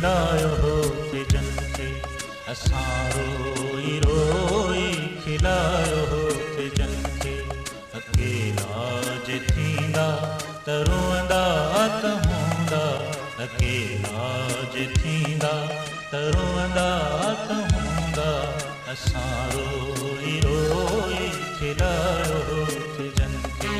खिलायो ते जन खे असां रोई रोई खिलायो ते जन खे अकेला जे थींदा त रोअंदा त हूंदा अकेला जे थींदा त रोअंदा त हूंदा असां रोई रोई खिलायो ते जन खे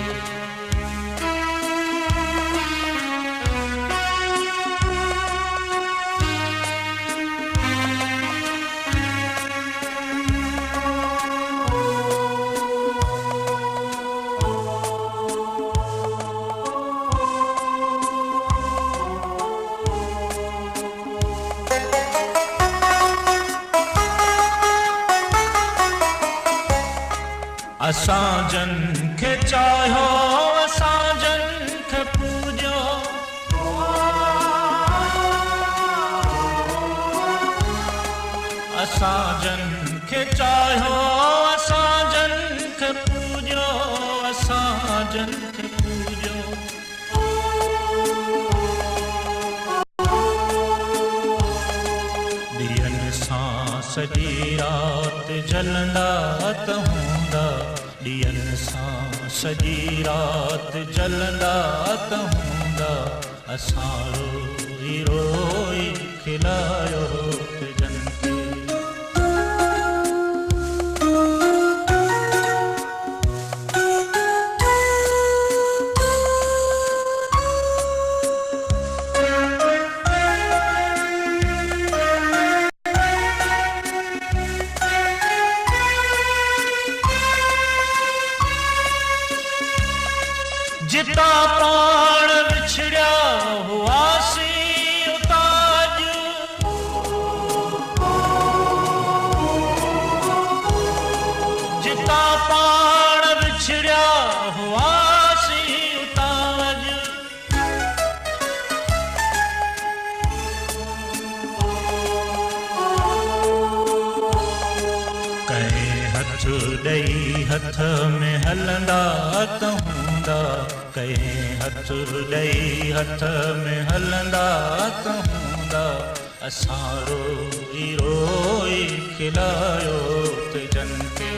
असां जन खे चाहियो असां जन खे पूॼो असां जन खे चाहियो असां जन खे पूॼो असां जन खे पूॼो ॾींहंनि सां सॼी राति जलंदा त हूंदा ॾींहंनि सां सॼी राति जलंदा त हूंदा असां रोई रोई खिलायो ते जन खे जिता पाण विछड़िया हुआसीं उताज जिता पाण विछड़िया हुआसीं उताज कंहिं हथ ॾेई हथ में हलंदा त हूंदा कंहिं हथ ॾेई हथ में हलंदा त हूंदा असां रोई रोई खिलायो ते जन खे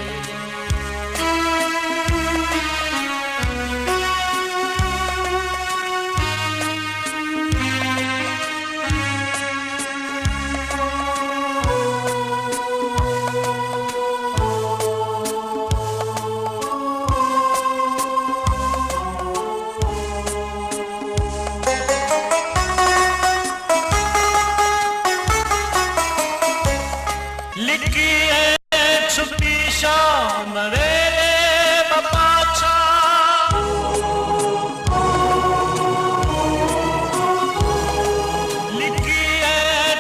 लिखी छुपी शाम वेले बपाछा लिखी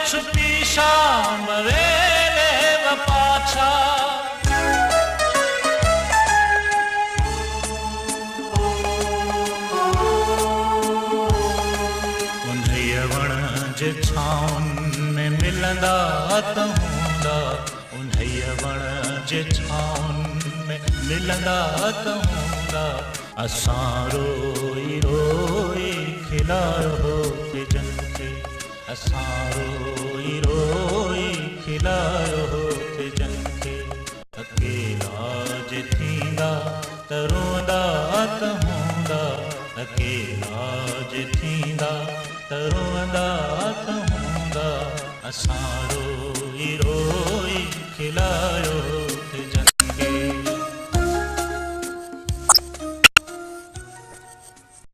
छुपी शाम वेले बपाछा उन्हीअ वण जे छाउनि में मिलंदा त हूंदा उन्हीअ वण जे छाउनि में मिलंदा त हूंदा असां रोई रोई खिलायो ते जन खे असां रोई रोई खिलायो ते जन खे अकेला जे थींदा त रोअंदा त हूंदा अकेला जे थींदा त रोअंदा त हूंदा असां रोई रोई खिलायो